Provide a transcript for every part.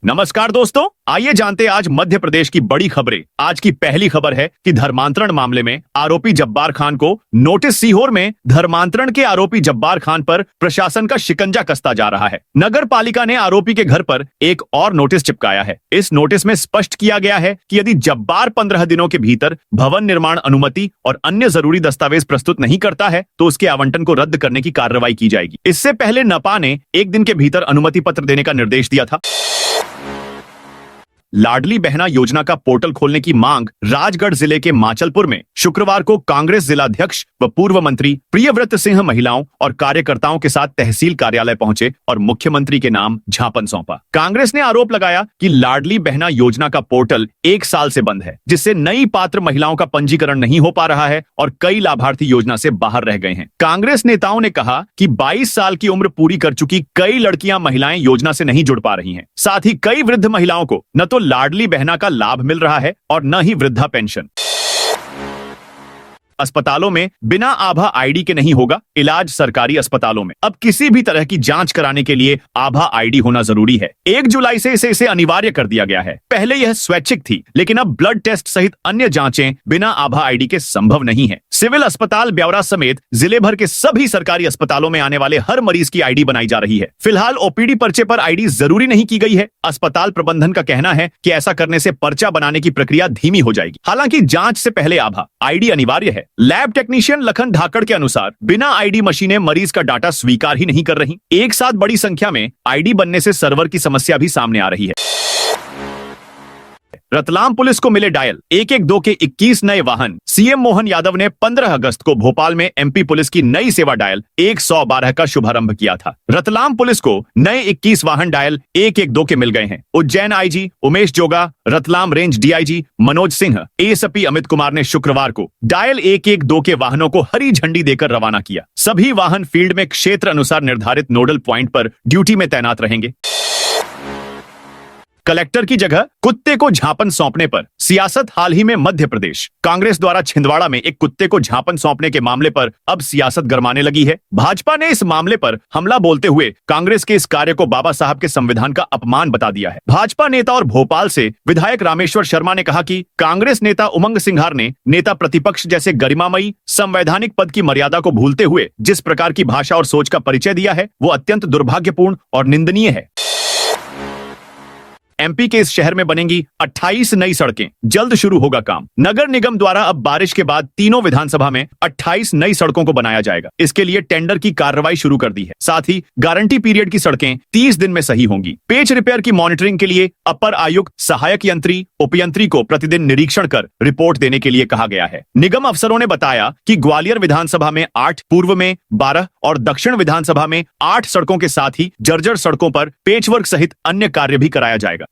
नमस्कार दोस्तों, आइए जानते हैं आज मध्य प्रदेश की बड़ी खबरें। आज की पहली खबर है कि धर्मांतरण मामले में आरोपी जब्बार खान को नोटिस। सीहोर में धर्मांतरण के आरोपी जब्बार खान पर प्रशासन का शिकंजा कसता जा रहा है। नगर पालिका ने आरोपी के घर पर एक और नोटिस चिपकाया है। इस नोटिस में स्पष्ट किया गया है कि यदि जब्बार 15 दिनों के भीतर भवन निर्माण अनुमति और अन्य जरूरी दस्तावेज प्रस्तुत नहीं करता है तो उसके आवंटन को रद्द करने की कार्रवाई की जाएगी। इससे पहले नपा ने 1 दिन के भीतर अनुमति पत्र देने का निर्देश दिया था। लाडली बहना योजना का पोर्टल खोलने की मांग। राजगढ़ जिले के माचलपुर में शुक्रवार को कांग्रेस जिलाध्यक्ष व पूर्व मंत्री प्रियव्रत सिंह महिलाओं और कार्यकर्ताओं के साथ तहसील कार्यालय पहुंचे और मुख्यमंत्री के नाम ज्ञापन सौंपा। कांग्रेस ने आरोप लगाया कि लाडली बहना योजना का पोर्टल 1 साल से बंद है, जिससे नई पात्र महिलाओं का पंजीकरण नहीं हो पा रहा है और कई लाभार्थी योजना से बाहर रह गए हैं। कांग्रेस नेताओं ने कहा कि 22 साल की उम्र पूरी कर चुकी कई लड़कियां महिलाएं योजना से नहीं जुड़ पा रही हैं। साथ ही कई वृद्ध महिलाओं को न तो लाडली बहना का लाभ मिल रहा है और न ही वृद्धा पेंशन। अस्पतालों में बिना आभा आईडी के नहीं होगा इलाज। सरकारी अस्पतालों में अब किसी भी तरह की जांच कराने के लिए आभा आईडी होना जरूरी है। 1 जुलाई से इसे अनिवार्य कर दिया गया है। पहले यह स्वैच्छिक थी, लेकिन अब ब्लड टेस्ट सहित अन्य जांचें बिना आभा आईडी के संभव नहीं है। सिविल अस्पताल ब्यौरा समेत जिले भर के सभी सरकारी अस्पतालों में आने वाले हर मरीज की आईडी बनाई जा रही है। फिलहाल ओपीडी पर्चे पर आईडी जरूरी नहीं की गई है। अस्पताल प्रबंधन का कहना है कि ऐसा करने से पर्चा बनाने की प्रक्रिया धीमी हो जाएगी। हालांकि जांच से पहले आभा आईडी अनिवार्य है। लैब टेक्नीशियन लखन धाकड़ के अनुसार बिना आईडी मशीनें मरीज का डाटा स्वीकार ही नहीं कर रही। एक साथ बड़ी संख्या में आईडी बनने से सर्वर की समस्या भी सामने आ रही है। रतलाम पुलिस को मिले डायल 112 के 21 नए वाहन। सीएम मोहन यादव ने 15 अगस्त को भोपाल में एमपी पुलिस की नई सेवा डायल 112 का शुभारंभ किया था। रतलाम पुलिस को नए 21 वाहन डायल 112 के मिल गए हैं। Ujjain IG Umesh Joga, Ratlam range DIG Manoj Singh, ASP Amit Kumar ने शुक्रवार को डायल 112 के वाहनों को हरी झंडी देकर रवाना किया। सभी वाहन फील्ड में क्षेत्र अनुसार निर्धारित नोडल प्वाइंट पर ड्यूटी में तैनात रहेंगे। कलेक्टर की जगह कुत्ते को झापन सौंपने पर सियासत। हाल ही में मध्य प्रदेश कांग्रेस द्वारा छिंदवाड़ा में एक कुत्ते को झापन सौंपने के मामले पर अब सियासत गरमाने लगी है। भाजपा ने इस मामले पर हमला बोलते हुए कांग्रेस के इस कार्य को बाबा साहब के संविधान का अपमान बता दिया है। भाजपा नेता और भोपाल से विधायक रामेश्वर शर्मा ने कहा कि कांग्रेस नेता उमंग सिंघार ने नेता प्रतिपक्ष जैसे गरिमामयी संवैधानिक पद की मर्यादा को भूलते हुए जिस प्रकार की भाषा और सोच का परिचय दिया है वो अत्यंत दुर्भाग्यपूर्ण और निंदनीय है। एमपी के इस शहर में बनेंगी 28 नई सड़कें। जल्द शुरू होगा काम। नगर निगम द्वारा अब बारिश के बाद तीनों विधानसभा में 28 नई सड़कों को बनाया जाएगा। इसके लिए टेंडर की कार्रवाई शुरू कर दी है। साथ ही गारंटी पीरियड की सड़कें 30 दिन में सही होंगी। पेच रिपेयर की मॉनिटरिंग के लिए अपर आयुक्त, सहायक यंत्री, उपयंत्री को प्रतिदिन निरीक्षण कर रिपोर्ट देने के लिए कहा गया है। निगम अफसरों ने बताया कि ग्वालियर विधानसभा में 8, पूर्व में 12 और दक्षिण विधानसभा में 8 सड़कों के साथ ही जर्जर सड़कों पर पेचवर्क सहित अन्य कार्य भी कराया जाएगा।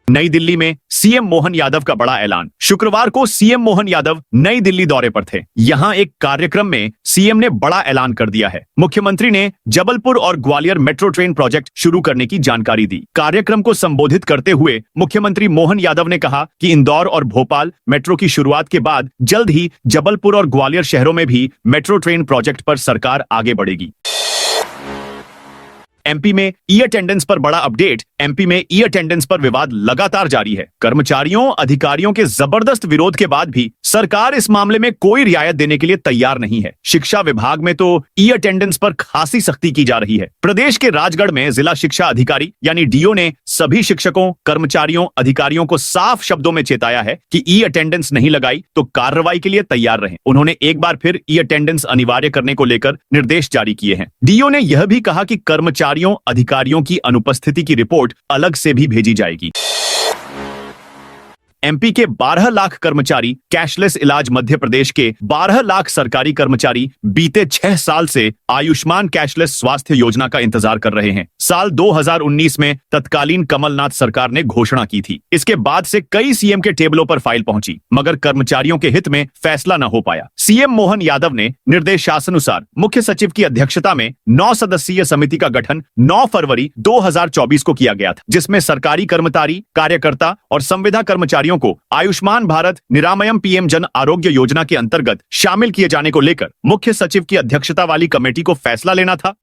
नई दिल्ली में सीएम मोहन यादव का बड़ा ऐलान। शुक्रवार को सीएम मोहन यादव नई दिल्ली दौरे पर थे। यहां एक कार्यक्रम में सीएम ने बड़ा ऐलान कर दिया है। मुख्यमंत्री ने जबलपुर और ग्वालियर मेट्रो ट्रेन प्रोजेक्ट शुरू करने की जानकारी दी। कार्यक्रम को संबोधित करते हुए मुख्यमंत्री मोहन यादव ने कहा कि इंदौर और भोपाल मेट्रो की शुरुआत के बाद जल्द ही जबलपुर और ग्वालियर शहरों में भी मेट्रो ट्रेन प्रोजेक्ट पर सरकार आगे बढ़ेगी। एमपी में ई अटेंडेंस पर बड़ा अपडेट। एमपी में ई अटेंडेंस पर विवाद लगातार जारी है। कर्मचारियों अधिकारियों के जबरदस्त विरोध के बाद भी सरकार इस मामले में कोई रियायत देने के लिए तैयार नहीं है। शिक्षा विभाग में तो ई अटेंडेंस पर खासी सख्ती की जा रही है। प्रदेश के राजगढ़ में जिला शिक्षा अधिकारी यानी डीओ ने सभी शिक्षकों, कर्मचारियों, अधिकारियों को साफ शब्दों में चेताया है कि ई अटेंडेंस नहीं लगाई तो कार्रवाई के लिए तैयार रहें। उन्होंने एक बार फिर ई अटेंडेंस अनिवार्य करने को लेकर निर्देश जारी किए हैं। डीओ ने यह भी कहा कि कर्मचारियों अधिकारियों की अनुपस्थिति की रिपोर्ट अलग से भी भेजी जाएगी। एमपी के 12 लाख कर्मचारी कैशलेस इलाज। मध्य प्रदेश के 12 लाख सरकारी कर्मचारी बीते 6 साल से आयुष्मान कैशलेस स्वास्थ्य योजना का इंतजार कर रहे हैं। साल 2019 में तत्कालीन कमलनाथ सरकार ने घोषणा की थी। इसके बाद से कई सीएम के टेबलों पर फाइल पहुंची, मगर कर्मचारियों के हित में फैसला न हो पाया। सीएम मोहन यादव ने निर्देशानुसार मुख्य सचिव की अध्यक्षता में 9 सदस्यीय समिति का गठन 9 फरवरी 2024 को किया गया था, जिसमें सरकारी कर्मचारी, कार्यकर्ता और संविदा कर्मचारियों को आयुष्मान भारत निरामयम पीएम जन आरोग्य योजना के अंतर्गत शामिल किए जाने को लेकर मुख्य सचिव की अध्यक्षता वाली कमेटी को फैसला लेना था।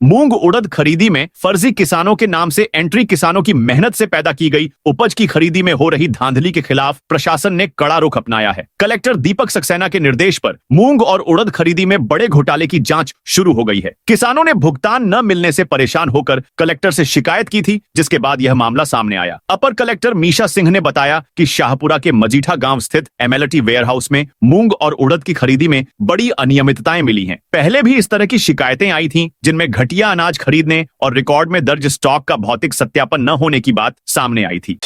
मूंग उड़द खरीदी में फर्जी किसानों के नाम से एंट्री किसानों की मेहनत से पैदा की गई उपज की खरीदी में हो रही धांधली के खिलाफ प्रशासन ने कड़ा रुख अपनाया है। कलेक्टर दीपक सक्सेना के निर्देश पर मूंग और उड़द खरीदी में बड़े घोटाले की जांच शुरू हो गई है। किसानों ने भुगतान न मिलने से परेशान होकर कलेक्टर से शिकायत की थी, जिसके बाद यह मामला सामने आया। अपर कलेक्टर मीशा सिंह ने बताया कि शाहपुरा के मजीठा गांव स्थित एमएलटी वेयरहाउस में मूंग और उड़द की खरीदी में बड़ी अनियमितताएं मिली हैं। पहले भी इस तरह की शिकायतें आई थीं, जिनमें घटिया अनाज खरीदने और रिकॉर्ड में दर्ज स्टॉक का भौतिक सत्यापन न होने की बात सामने आई थी।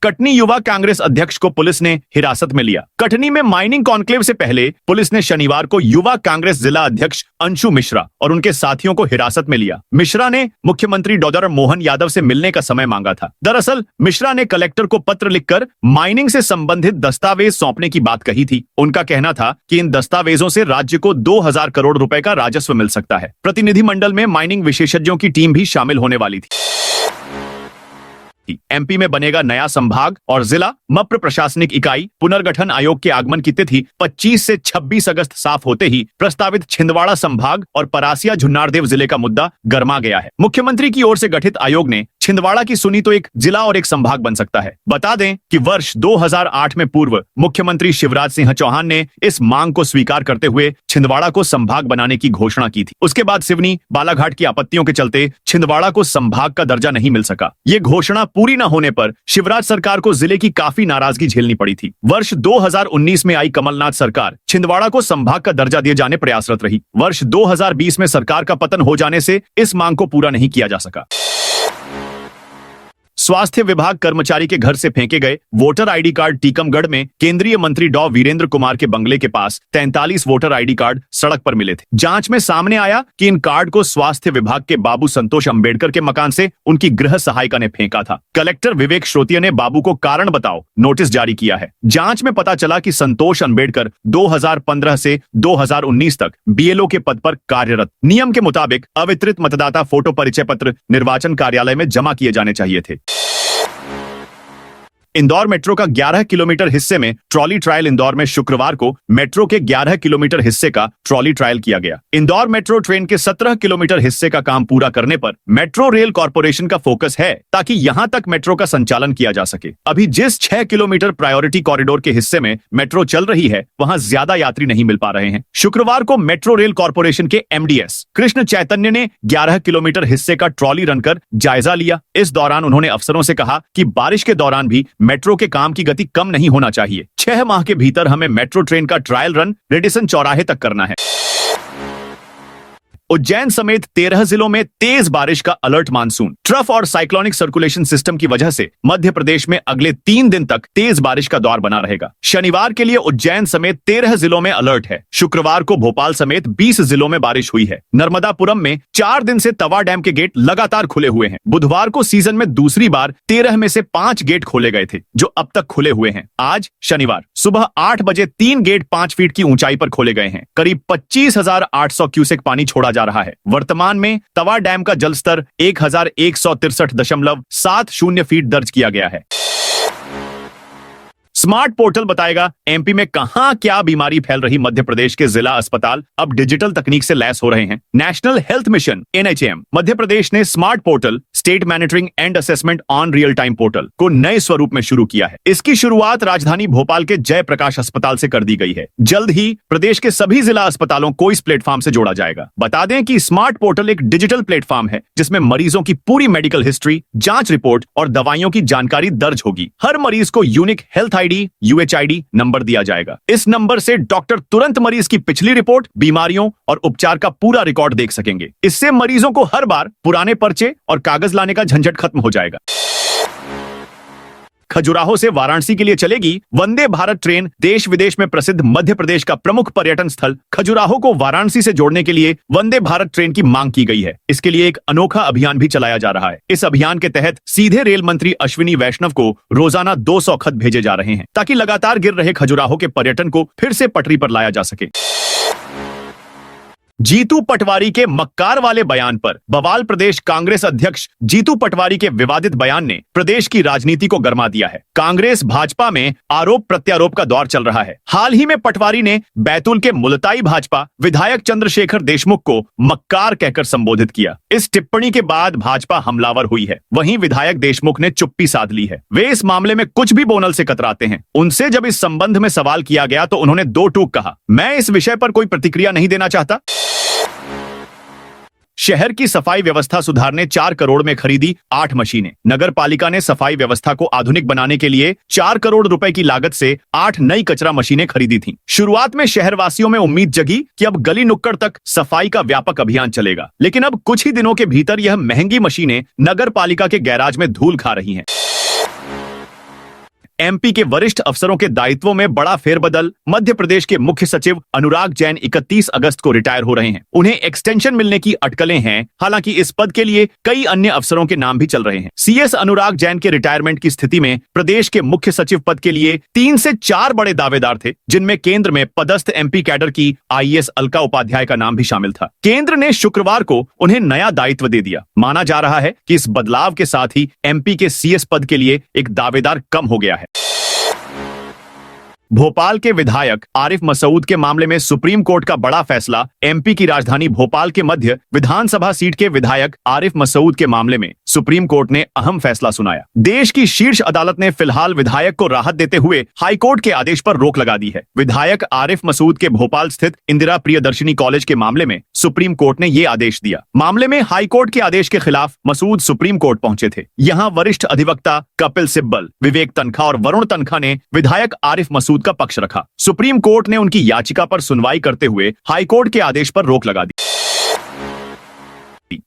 कटनी युवा कांग्रेस अध्यक्ष को पुलिस ने हिरासत में लिया। कटनी में माइनिंग कॉन्क्लेव से पहले पुलिस ने शनिवार को युवा कांग्रेस जिला अध्यक्ष अंशु मिश्रा और उनके साथियों को हिरासत में लिया। मिश्रा ने मुख्यमंत्री डॉ मोहन यादव से मिलने का समय मांगा था। दरअसल मिश्रा ने कलेक्टर को पत्र लिखकर माइनिंग से संबंधित दस्तावेज सौंपने की बात कही थी। उनका कहना था कि इन दस्तावेजों से राज्य को 2000 करोड़ रुपए का राजस्व मिल सकता है। प्रतिनिधिमंडल में माइनिंग विशेषज्ञों की टीम भी शामिल होने वाली थी। एमपी में बनेगा नया संभाग और जिला। मप्र प्रशासनिक इकाई पुनर्गठन आयोग के आगमन की तिथि 25 से 26 अगस्त साफ होते ही प्रस्तावित छिंदवाड़ा संभाग और परासिया झुन्नारदेव जिले का मुद्दा गर्मा गया है। मुख्यमंत्री की ओर से गठित आयोग ने छिंदवाड़ा की सुनी तो एक जिला और एक संभाग बन सकता है। बता दें कि वर्ष 2008 में पूर्व मुख्यमंत्री शिवराज सिंह चौहान ने इस मांग को स्वीकार करते हुए छिंदवाड़ा को संभाग बनाने की घोषणा की थी। उसके बाद सिवनी बालाघाट की आपत्तियों के चलते छिंदवाड़ा को संभाग का दर्जा नहीं मिल सका। ये घोषणा पूरी न होने पर शिवराज सरकार को जिले की काफी नाराजगी झेलनी पड़ी थी। वर्ष 2019 में आई कमलनाथ सरकार छिंदवाड़ा को संभाग का दर्जा दिए जाने प्रयासरत रही। वर्ष 2020 में सरकार का पतन हो जाने से इस मांग को पूरा नहीं किया जा सका। स्वास्थ्य विभाग कर्मचारी के घर से फेंके गए वोटर आईडी कार्ड टीकमगढ़ में केंद्रीय मंत्री डॉ वीरेंद्र कुमार के बंगले के पास 43 वोटर आईडी कार्ड सड़क पर मिले थे। जांच में सामने आया कि इन कार्ड को स्वास्थ्य विभाग के बाबू संतोष अंबेडकर के मकान से उनकी गृह सहायिका ने फेंका था। कलेक्टर विवेक श्रोतिया ने बाबू को कारण बताओ नोटिस जारी किया है। जांच में पता चला कि संतोष अंबेडकर 2015 से 2019 तक बीएलओ के पद पर कार्यरत। नियम के मुताबिक अवितरित मतदाता फोटो परिचय पत्र निर्वाचन कार्यालय में जमा किए जाने चाहिए थे। इंदौर मेट्रो का 11 किलोमीटर हिस्से में ट्रॉली ट्रायल। इंदौर में शुक्रवार को मेट्रो के 11 किलोमीटर हिस्से का ट्रॉली ट्रायल किया गया। इंदौर मेट्रो ट्रेन के 17 किलोमीटर हिस्से का काम पूरा करने पर मेट्रो रेल कॉर्पोरेशन का फोकस है ताकि यहां तक मेट्रो का संचालन किया जा सके। अभी जिस 6 किलोमीटर प्रायोरिटी कॉरिडोर के हिस्से में मेट्रो चल रही है वहां ज्यादा यात्री नहीं मिल पा रहे हैं। शुक्रवार को मेट्रो रेल कॉर्पोरेशन के एमडीएस कृष्ण चैतन्य ने 11 किलोमीटर हिस्से का ट्रॉली रन कर जायजा लिया। इस दौरान उन्होंने अफसरों से कहा कि बारिश के दौरान भी मेट्रो के काम की गति कम नहीं होना चाहिए। 6 माह के भीतर हमें मेट्रो ट्रेन का ट्रायल रन रेडिसन चौराहे तक करना है। उज्जैन समेत 13 जिलों में तेज बारिश का अलर्ट। मानसून ट्रफ और साइक्लोनिक सर्कुलेशन सिस्टम की वजह से मध्य प्रदेश में अगले 3 दिन तक तेज बारिश का दौर बना रहेगा। शनिवार के लिए उज्जैन समेत 13 जिलों में अलर्ट है। शुक्रवार को भोपाल समेत 20 जिलों में बारिश हुई है। नर्मदापुरम में 4 दिन से तवा डैम के गेट लगातार खुले हुए हैं। बुधवार को सीजन में दूसरी बार 13 में से 5 गेट खोले गए थे, जो अब तक खुले हुए हैं। आज शनिवार सुबह 8 बजे 3 गेट 5 फीट की ऊंचाई पर खोले गए हैं। करीब 25,800 क्यूसेक पानी छोड़ा जा रहा है। वर्तमान में तवा डैम का जलस्तर 1163.70 फीट दर्ज किया गया है। स्मार्ट पोर्टल बताएगा एमपी में कहां क्या बीमारी फैल रही। मध्य प्रदेश के जिला अस्पताल अब डिजिटल तकनीक से लैस हो रहे हैं। National health mission NHM Madhya Pradesh ने smart portal state monitoring and assessment on real time portal को नए स्वरूप में शुरू किया है। इसकी शुरुआत राजधानी भोपाल के जयप्रकाश अस्पताल से कर दी गई है। जल्द ही प्रदेश के सभी जिला अस्पतालों को इस प्लेटफॉर्म से जोड़ा जाएगा। बता दें कि स्मार्ट पोर्टल एक डिजिटल प्लेटफॉर्म है जिसमें मरीजों की पूरी मेडिकल हिस्ट्री, जांच रिपोर्ट और दवाइयों की जानकारी दर्ज होगी। हर मरीज को unique health ID UHID number दिया जाएगा। इस नंबर से डॉक्टर तुरंत मरीज की पिछली रिपोर्ट, बीमारियों और उपचार का पूरा रिकॉर्ड देख सकेंगे। इससे मरीजों को हर बार पुराने पर्चे और कागज लाने का झंझट खत्म हो जाएगा। खजुराहो से वाराणसी के लिए चलेगी वंदे भारत ट्रेन। देश विदेश में प्रसिद्ध मध्य प्रदेश का प्रमुख पर्यटन स्थल खजुराहो को वाराणसी से जोड़ने के लिए वंदे भारत ट्रेन की मांग की गई है। इसके लिए एक अनोखा अभियान भी चलाया जा रहा है। इस अभियान के तहत सीधे रेल मंत्री अश्विनी वैष्णव को रोजाना 200 खत भेजे जा रहे हैं ताकि लगातार गिर रहे खजुराहो के पर्यटन को फिर से पटरी पर लाया जा सके। जीतू पटवारी के मक्कार वाले बयान पर बवाल। प्रदेश कांग्रेस अध्यक्ष जीतू पटवारी के विवादित बयान ने प्रदेश की राजनीति को गरमा दिया है। कांग्रेस भाजपा में आरोप प्रत्यारोप का दौर चल रहा है। हाल ही में पटवारी ने बैतूल के मुलताई भाजपा विधायक चंद्रशेखर देशमुख को मक्कार कहकर संबोधित किया। इस टिप्पणी के बाद भाजपा हमलावर हुई है। वहीं विधायक देशमुख ने चुप्पी साध ली है। वे इस मामले में कुछ भी बोलने से कतराते हैं। उनसे जब इस संबंध में सवाल किया गया तो उन्होंने दो टूक कहा, मैं इस विषय पर कोई प्रतिक्रिया नहीं देना चाहता। शहर की सफाई व्यवस्था सुधारने 4 करोड़ में खरीदी 8 मशीनें। नगर पालिका ने सफाई व्यवस्था को आधुनिक बनाने के लिए 4 करोड़ रुपए की लागत से 8 नई कचरा मशीनें खरीदी थीं। शुरुआत में शहरवासियों में उम्मीद जगी कि अब गली नुक्कड़ तक सफाई का व्यापक अभियान चलेगा, लेकिन अब कुछ ही दिनों के भीतर यह महंगी मशीनें नगर पालिका के गैराज में धूल खा रही हैं। एमपी के वरिष्ठ अफसरों के दायित्वों में बड़ा फेरबदल। मध्य प्रदेश के मुख्य सचिव अनुराग जैन 31 अगस्त को रिटायर हो रहे हैं। उन्हें एक्सटेंशन मिलने की अटकलें हैं। हालांकि इस पद के लिए कई अन्य अफसरों के नाम भी चल रहे हैं। सीएस अनुराग जैन के रिटायरमेंट की स्थिति में प्रदेश के मुख्य सचिव पद के लिए 3 से 4 बड़े दावेदार थे, जिनमें केंद्र में पदस्थ एमपी कैडर की आईएएस अलका उपाध्याय का नाम भी शामिल था। केंद्र ने शुक्रवार को उन्हें नया दायित्व दे दिया। माना जा रहा है कि इस बदलाव के साथ ही एमपी के सीएस पद के लिए एक दावेदार कम हो गया है। भोपाल के विधायक आरिफ मसूद के मामले में सुप्रीम कोर्ट का बड़ा फैसला। एमपी की राजधानी भोपाल के मध्य विधानसभा सीट के विधायक आरिफ मसूद के मामले में सुप्रीम कोर्ट ने अहम फैसला सुनाया। देश की शीर्ष अदालत ने फिलहाल विधायक को राहत देते हुए हाईकोर्ट के आदेश पर रोक लगा दी है। विधायक आरिफ मसूद के भोपाल स्थित इंदिरा प्रियदर्शिनी कॉलेज के मामले में सुप्रीम कोर्ट ने ये आदेश दिया। मामले में हाईकोर्ट के आदेश के खिलाफ मसूद सुप्रीम कोर्ट पहुंचे थे। यहाँ वरिष्ठ अधिवक्ता कपिल सिब्बल, विवेक तनखा और वरुण तनखा ने विधायक आरिफ मसूद का पक्ष रखा। सुप्रीम कोर्ट ने उनकी याचिका पर सुनवाई करते हुए हाईकोर्ट के आदेश पर रोक लगा दी।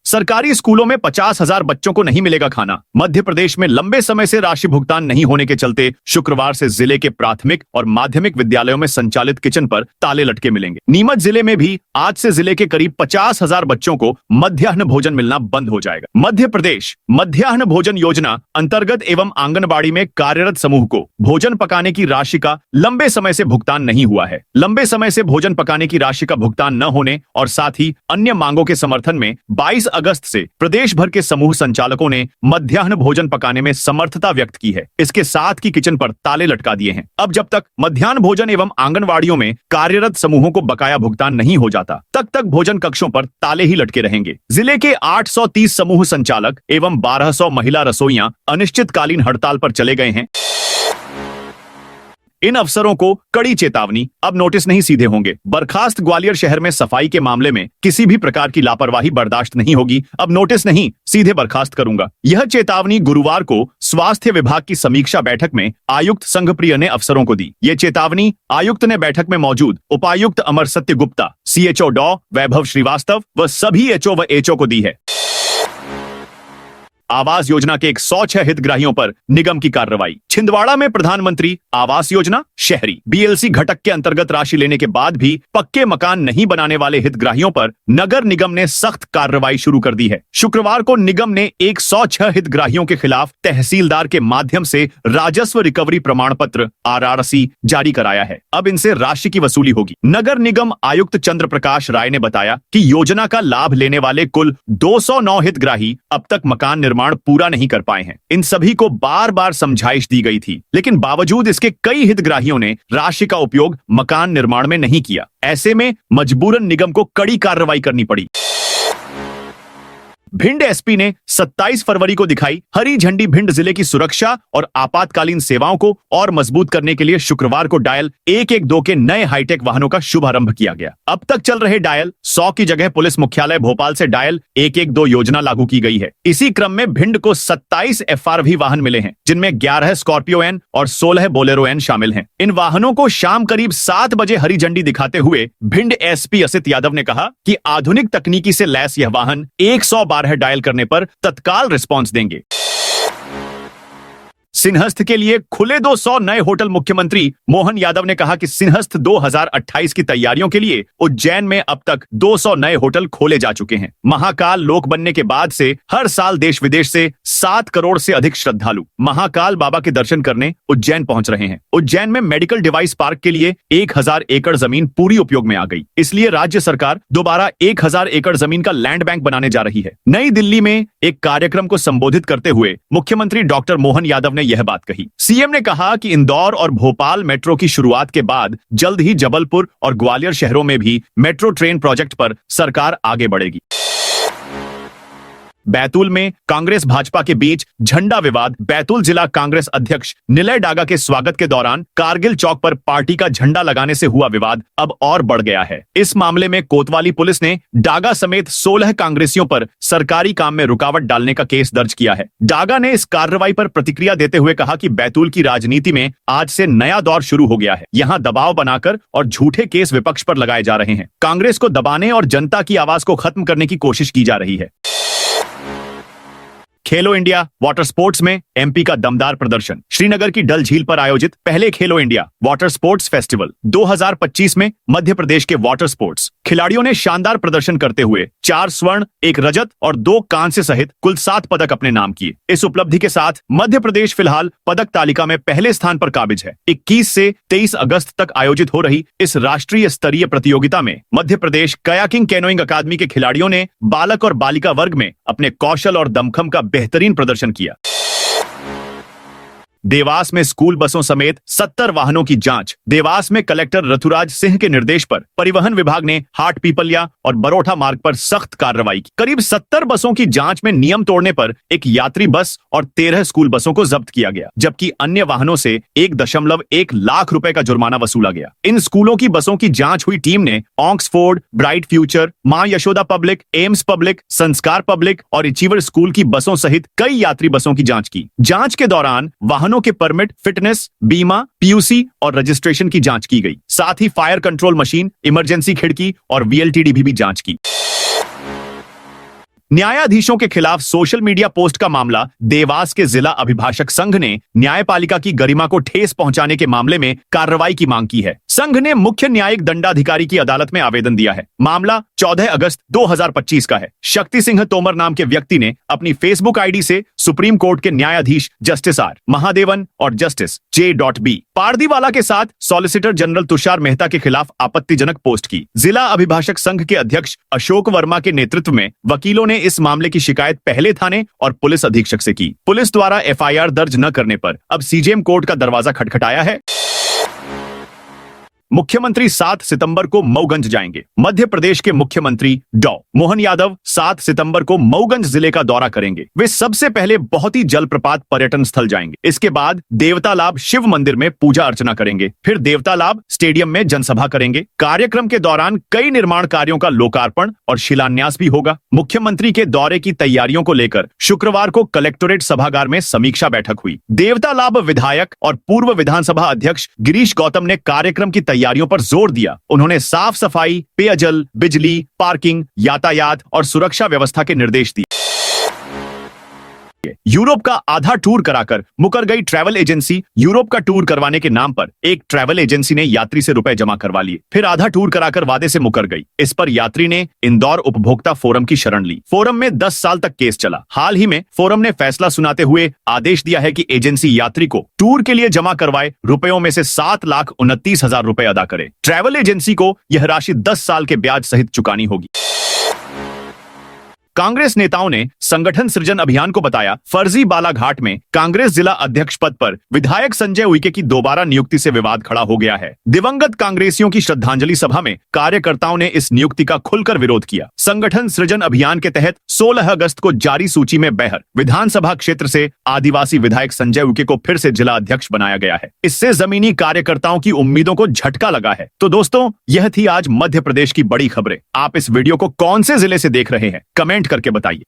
सरकारी स्कूलों में 50,000 बच्चों को नहीं मिलेगा खाना। मध्य प्रदेश में लंबे समय से राशि भुगतान नहीं होने के चलते शुक्रवार से जिले के प्राथमिक और माध्यमिक विद्यालयों में संचालित किचन पर ताले लटके मिलेंगे। नीमच जिले में भी आज से जिले के करीब 50,000 बच्चों को मध्याह्न भोजन मिलना बंद हो जाएगा। मध्य प्रदेश मध्याह्न भोजन योजना अंतर्गत एवं आंगनबाड़ी में कार्यरत समूह को भोजन पकाने की राशि का लंबे समय से भुगतान नहीं हुआ है। लंबे समय से भोजन पकाने की राशि का भुगतान न होने और साथ ही अन्य मांगों के समर्थन में 22 अगस्त से प्रदेश भर के समूह संचालकों ने मध्याह्न भोजन पकाने में समर्थता व्यक्त की है। इसके साथ ही किचन पर ताले लटका दिए हैं। अब जब तक मध्याह्न भोजन एवं आंगनवाड़ियों में कार्यरत समूहों को बकाया भुगतान नहीं हो जाता, तब तक भोजन कक्षों पर ताले ही लटके रहेंगे। जिले के 830 समूह संचालक एवं 1200 महिला रसोइयां अनिश्चितकालीन हड़ताल पर चले गए हैं। इन अफसरों को कड़ी चेतावनी, अब नोटिस नहीं सीधे होंगे। बर्खास्त ग्वालियर शहर में सफाई के मामले में किसी भी प्रकार की लापरवाही बर्दाश्त नहीं होगी। अब नोटिस नहीं, सीधे बर्खास्त करूंगा। यह चेतावनी गुरुवार को स्वास्थ्य विभाग की समीक्षा बैठक में आयुक्त संघप्रिय ने अफसरों को दी। ये चेतावनी आयुक्त ने बैठक में मौजूद उपायुक्त अमर सत्य गुप्ता, सीएचओ डॉ वैभव श्रीवास्तव व सभी एचओ व एचओ को दी है। आवास योजना के 106 हितग्राहियों पर निगम की कार्रवाई। छिंदवाड़ा में प्रधानमंत्री आवास योजना शहरी बीएलसी घटक के अंतर्गत राशि लेने के बाद भी पक्के मकान नहीं बनाने वाले हितग्राहियों पर नगर निगम ने सख्त कार्रवाई शुरू कर दी है। शुक्रवार को निगम ने 106 हितग्राहियों के खिलाफ तहसीलदार के माध्यम से राजस्व रिकवरी प्रमाण पत्र RRC जारी कराया है। अब इनसे राशि की वसूली होगी। नगर निगम आयुक्त चंद्र प्रकाश राय ने बताया कि योजना का लाभ लेने वाले कुल 209 हितग्राही अब तक मकान निर्माण पूरा नहीं कर पाए हैं। इन सभी को बार बार समझाइश दी गई थी, लेकिन बावजूद इसके कई हितग्राहियों ने राशि का उपयोग मकान निर्माण में नहीं किया। ऐसे में मजबूरन निगम को कड़ी कार्रवाई करनी पड़ी। भिंड एसपी ने 27 फरवरी को दिखाई हरी झंडी। भिंड जिले की सुरक्षा और आपातकालीन सेवाओं को और मजबूत करने के लिए शुक्रवार को डायल 112 के नए हाईटेक वाहनों का शुभारंभ किया गया। अब तक चल रहे डायल 100 की जगह पुलिस मुख्यालय भोपाल से डायल 112 योजना लागू की गई है। इसी क्रम में भिंड को 27 FRV वाहन मिले हैं, जिनमें 11 स्कॉर्पियो एन और 16 बोलेरो एन शामिल हैं। इन वाहनों को शाम करीब 7 बजे हरी झंडी दिखाते हुए भिंड एसपी असित यादव ने कहा कि आधुनिक तकनीकी से लैस यह वाहन 112 डायल करने पर तत्काल रिस्पॉन्स देंगे। सिंहस्थ के लिए खुले 200 नए होटल। मुख्यमंत्री मोहन यादव ने कहा कि सिंहस्थ 2028 की तैयारियों के लिए उज्जैन में अब तक 200 नए होटल खोले जा चुके हैं। महाकाल लोक बनने के बाद से हर साल देश विदेश से 7 करोड़ से अधिक श्रद्धालु महाकाल बाबा के दर्शन करने उज्जैन पहुंच रहे हैं। उज्जैन में मेडिकल डिवाइस पार्क के लिए 1000 एकड़ जमीन पूरी उपयोग में आ गई। इसलिए राज्य सरकार दोबारा 1000 एकड़ जमीन का लैंड बैंक बनाने जा रही है। नई दिल्ली में एक कार्यक्रम को संबोधित करते हुए मुख्यमंत्री डॉक्टर मोहन यादव ने यह बात कही। सीएम ने कहा कि इंदौर और भोपाल मेट्रो की शुरुआत के बाद जल्द ही जबलपुर और ग्वालियर शहरों में भी मेट्रो ट्रेन प्रोजेक्ट पर सरकार आगे बढ़ेगी। बैतूल में कांग्रेस भाजपा के बीच झंडा विवाद। बैतूल जिला कांग्रेस अध्यक्ष निलय डागा के स्वागत के दौरान कारगिल चौक पर पार्टी का झंडा लगाने से हुआ विवाद अब और बढ़ गया है। इस मामले में कोतवाली पुलिस ने डागा समेत 16 कांग्रेसियों पर सरकारी काम में रुकावट डालने का केस दर्ज किया है। डागा ने इस कार्रवाई पर प्रतिक्रिया देते हुए कहा कि बैतूल की राजनीति में आज से नया दौर शुरू हो गया है। यहाँ दबाव बनाकर और झूठे केस विपक्ष पर लगाए जा रहे हैं। कांग्रेस को दबाने और जनता की आवाज को खत्म करने की कोशिश की जा रही है। खेलो इंडिया वाटर स्पोर्ट्स में एमपी का दमदार प्रदर्शन। श्रीनगर की डल झील पर आयोजित पहले खेलो इंडिया वाटर स्पोर्ट्स फेस्टिवल 2025 में मध्य प्रदेश के वाटर स्पोर्ट्स खिलाड़ियों ने शानदार प्रदर्शन करते हुए 4 स्वर्ण, 1 रजत और 2 कांस्य सहित कुल 7 पदक अपने नाम किए। इस उपलब्धि के साथ मध्य प्रदेश फिलहाल पदक तालिका में पहले स्थान पर काबिज है। 21 से 23 अगस्त तक आयोजित हो रही इस राष्ट्रीय स्तरीय प्रतियोगिता में मध्य प्रदेश कयाकिंग कैनोइंग अकादमी के खिलाड़ियों ने बालक और बालिका वर्ग में अपने कौशल और दमखम का बेहतरीन प्रदर्शन किया। देवास में स्कूल बसों समेत 70 वाहनों की जांच। देवास में कलेक्टर रथुराज सिंह के निर्देश पर परिवहन विभाग ने हाट पीपलिया और बरोठा मार्ग पर सख्त कार्रवाई की। करीब 70 बसों की जांच में नियम तोड़ने पर एक यात्री बस और 13 स्कूल बसों को जब्त किया गया, जबकि अन्य वाहनों से 1.1 लाख रुपए का जुर्माना वसूला गया। इन स्कूलों की बसों की जांच हुई टीम ने ऑक्सफोर्ड, ब्राइट फ्यूचर, मां यशोदा पब्लिक, एम्स पब्लिक, संस्कार पब्लिक और अचीवर स्कूल की बसों सहित कई यात्री बसों की जांच की। जांच के दौरान वाहनों के परमिट, फिटनेस, बीमा, पीयूसी और रजिस्ट्रेशन की जांच की गई। साथ ही फायर कंट्रोल मशीन, इमरजेंसी खिड़की और वीएलटीडी भी जांच की। न्यायाधीशों के खिलाफ सोशल मीडिया पोस्ट का मामला। देवास के जिला अभिभाषक संघ ने न्यायपालिका की गरिमा को ठेस पहुंचाने के मामले में कार्रवाई की मांग की है। संघ ने मुख्य न्यायिक दंडाधिकारी की अदालत में आवेदन दिया है। मामला 14 अगस्त 2025 का है। शक्ति सिंह तोमर नाम के व्यक्ति ने अपनी फेसबुक आईडी से सुप्रीम कोर्ट के न्यायाधीश जस्टिस आर महादेवन और जस्टिस J.B. पारदीवाला के साथ सॉलिसिटर जनरल तुषार मेहता के खिलाफ आपत्तिजनक पोस्ट की। जिला अभिभाषक संघ के अध्यक्ष अशोक वर्मा के नेतृत्व में वकीलों ने इस मामले की शिकायत पहले थाने और पुलिस अधीक्षक से की। पुलिस द्वारा FIR दर्ज न करने पर अब CJM कोर्ट का दरवाजा खटखटाया है। मुख्यमंत्री 7 सितंबर को मऊगंज जाएंगे। मध्य प्रदेश के मुख्यमंत्री डॉ मोहन यादव 7 सितंबर को मऊगंज जिले का दौरा करेंगे। वे सबसे पहले बहुत ही जलप्रपात पर्यटन स्थल जाएंगे। इसके बाद देवतालाब शिव मंदिर में पूजा अर्चना करेंगे। फिर देवतालाब स्टेडियम में जनसभा करेंगे। कार्यक्रम के दौरान कई निर्माण कार्यों का लोकार्पण और शिलान्यास भी होगा। मुख्यमंत्री के दौरे की तैयारियों को लेकर शुक्रवार को कलेक्टोरेट सभागार में समीक्षा बैठक हुई। देवतालाब विधायक और पूर्व विधानसभा अध्यक्ष गिरीश गौतम ने कार्यक्रम की तैयारियों पर जोर दिया। उन्होंने साफ सफाई, पेयजल, बिजली, पार्किंग, यातायात और सुरक्षा व्यवस्था के निर्देश दिए। यूरोप का आधा टूर कराकर मुकर गई ट्रैवल एजेंसी। यूरोप का टूर करवाने के नाम पर एक ट्रैवल एजेंसी ने यात्री से रुपए जमा करवा लिए, फिर आधा टूर कराकर वादे से मुकर गई। इस पर यात्री ने इंदौर उपभोक्ता फोरम की शरण ली। फोरम में 10 साल तक केस चला। हाल ही में फोरम ने फैसला सुनाते हुए आदेश दिया है कि एजेंसी यात्री को टूर के लिए जमा करवाए रुपयों में से 7,29,000 रुपए अदा करे। ट्रैवल एजेंसी को यह राशि 10 साल के ब्याज सहित चुकानी होगी। कांग्रेस नेताओं ने संगठन सृजन अभियान को बताया फर्जी। बालाघाट में कांग्रेस जिला अध्यक्ष पद पर विधायक संजय उइके की दोबारा नियुक्ति से विवाद खड़ा हो गया है। दिवंगत कांग्रेसियों की श्रद्धांजलि सभा में कार्यकर्ताओं ने इस नियुक्ति का खुलकर विरोध किया। संगठन सृजन अभियान के तहत 16 अगस्त को जारी सूची में बैहर विधानसभा क्षेत्र से आदिवासी विधायक संजय उइके को फिर से जिला अध्यक्ष बनाया गया है। इससे जमीनी कार्यकर्ताओं की उम्मीदों को झटका लगा है। तो दोस्तों, यह थी आज मध्य प्रदेश की बड़ी खबरें। आप इस वीडियो को कौन से जिले से देख रहे हैं, कमेंट करके बताइए।